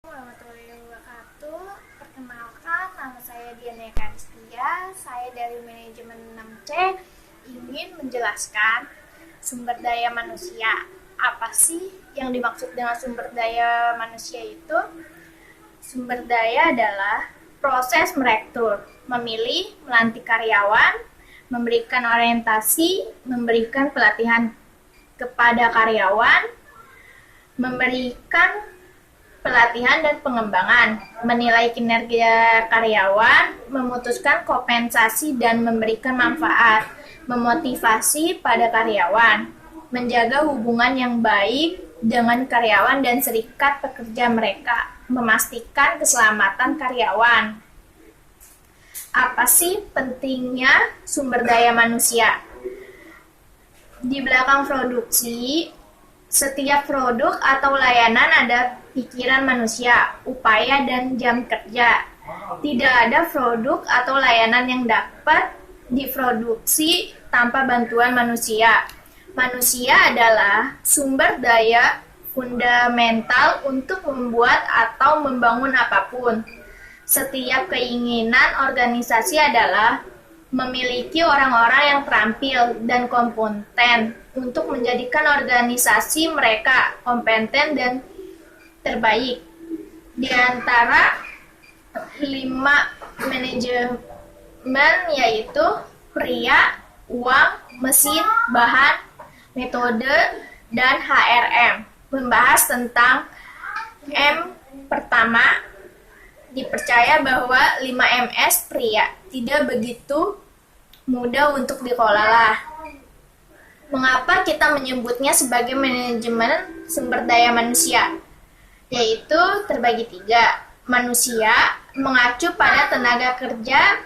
Warahmatullahi wabarakatuh. Perkenalkan, nama saya Diana Karistia. Saya dari manajemen 6C ingin menjelaskan sumber daya manusia. Apa sih yang dimaksud dengan sumber daya manusia itu? Sumber daya adalah proses merekrut, memilih, melantik karyawan, memberikan orientasi, memberikan pelatihan kepada karyawan, memberikan pelatihan dan pengembangan, menilai kinerja karyawan, memutuskan kompensasi dan memberikan manfaat, memotivasi pada karyawan, menjaga hubungan yang baik dengan karyawan dan serikat pekerja mereka, memastikan keselamatan karyawan. Apa sih pentingnya sumber daya manusia? Di belakang produksi, setiap produk atau layanan ada pikiran manusia, upaya, dan jam kerja. Tidak ada produk atau layanan yang dapat diproduksi tanpa bantuan manusia. Manusia adalah sumber daya fundamental untuk membuat atau membangun apapun. Setiap keinginan organisasi adalah memiliki orang-orang yang terampil dan kompeten untuk menjadikan organisasi mereka kompeten dan terbaik. Di antara 5 manajemen yaitu pria, uang, mesin, bahan, metode, dan HRM. Membahas tentang M pertama, dipercaya bahwa 5MS pria tidak begitu mudah untuk dikelola. Mengapa kita menyebutnya sebagai manajemen sumber daya manusia? Yaitu terbagi 3. Manusia mengacu pada tenaga kerja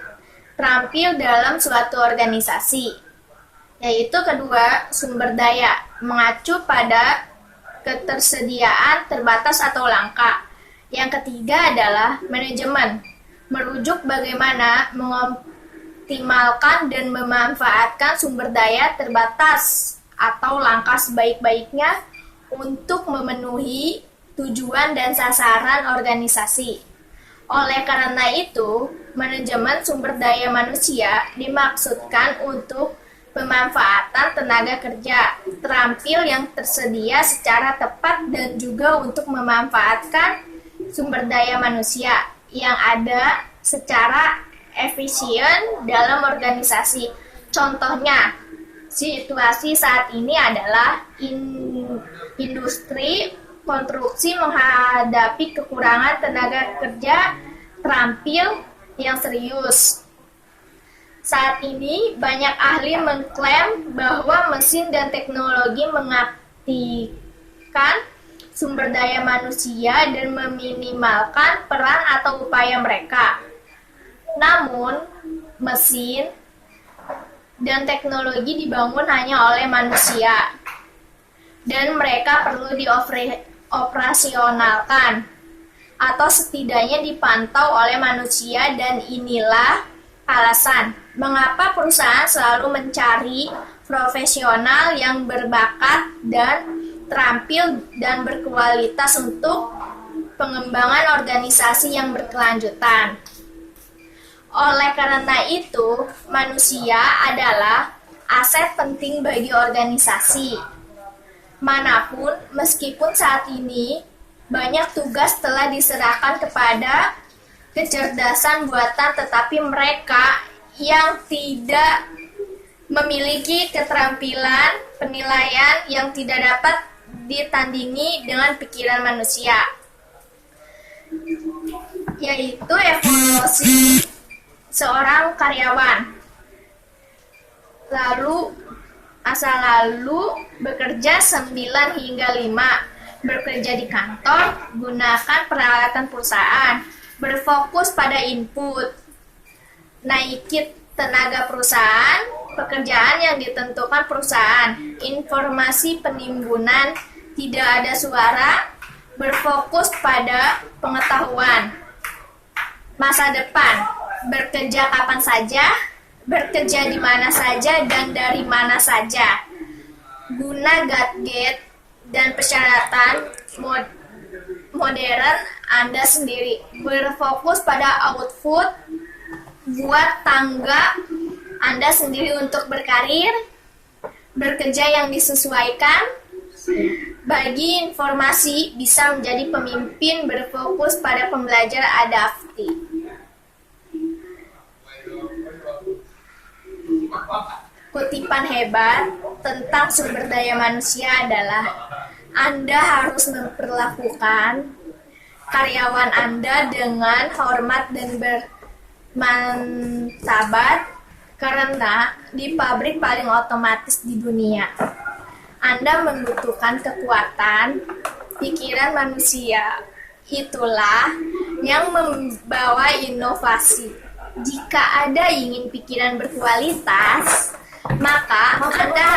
terampil dalam suatu organisasi. Yaitu kedua, sumber daya mengacu pada ketersediaan terbatas atau langka. Yang ketiga adalah manajemen, merujuk bagaimana mengoptimalkan dan memanfaatkan sumber daya terbatas atau langka sebaik-baiknya untuk memenuhi tujuan dan sasaran organisasi. Oleh karena itu, manajemen sumber daya manusia dimaksudkan untuk pemanfaatan tenaga kerja terampil yang tersedia secara tepat dan juga untuk memanfaatkan sumber daya manusia yang ada secara efisien dalam organisasi. Contohnya, situasi saat ini adalah industri konstruksi menghadapi kekurangan tenaga kerja terampil yang serius. Saat ini, banyak ahli mengklaim bahwa mesin dan teknologi mengaktifkan sumber daya manusia dan meminimalkan peran atau upaya mereka. Namun, mesin dan teknologi dibangun hanya oleh manusia, dan mereka perlu dioperasionalkan atau setidaknya dipantau oleh manusia, dan inilah alasan mengapa perusahaan selalu mencari profesional yang berbakat dan terampil dan berkualitas untuk pengembangan organisasi yang berkelanjutan. Oleh karena itu, manusia adalah aset penting bagi organisasi manapun, meskipun saat ini banyak tugas telah diserahkan kepada kecerdasan buatan, tetapi mereka yang tidak memiliki keterampilan penilaian yang tidak dapat ditandingi dengan pikiran manusia, yaitu evaluasi seorang karyawan. Lalu bekerja 9 hingga 5, bekerja di kantor, gunakan peralatan perusahaan, berfokus pada input, naiki tenaga perusahaan, pekerjaan yang ditentukan perusahaan, informasi penimbunan, tidak ada suara, berfokus pada pengetahuan. Masa depan, bekerja kapan saja, bekerja di mana saja dan dari mana saja. Guna gadget dan persyaratan modern Anda sendiri. Berfokus pada output, buat tangga Anda sendiri untuk berkarir, bekerja yang disesuaikan, bagi informasi, bisa menjadi pemimpin, berfokus pada pembelajar adaptif. Kutipan hebat tentang sumber daya manusia adalah Anda harus memperlakukan karyawan Anda dengan hormat dan bermartabat karena di pabrik paling otomatis di dunia. Anda membutuhkan kekuatan pikiran manusia. Itulah yang membawa inovasi. Jika Anda ingin pikiran berkualitas, maka Anda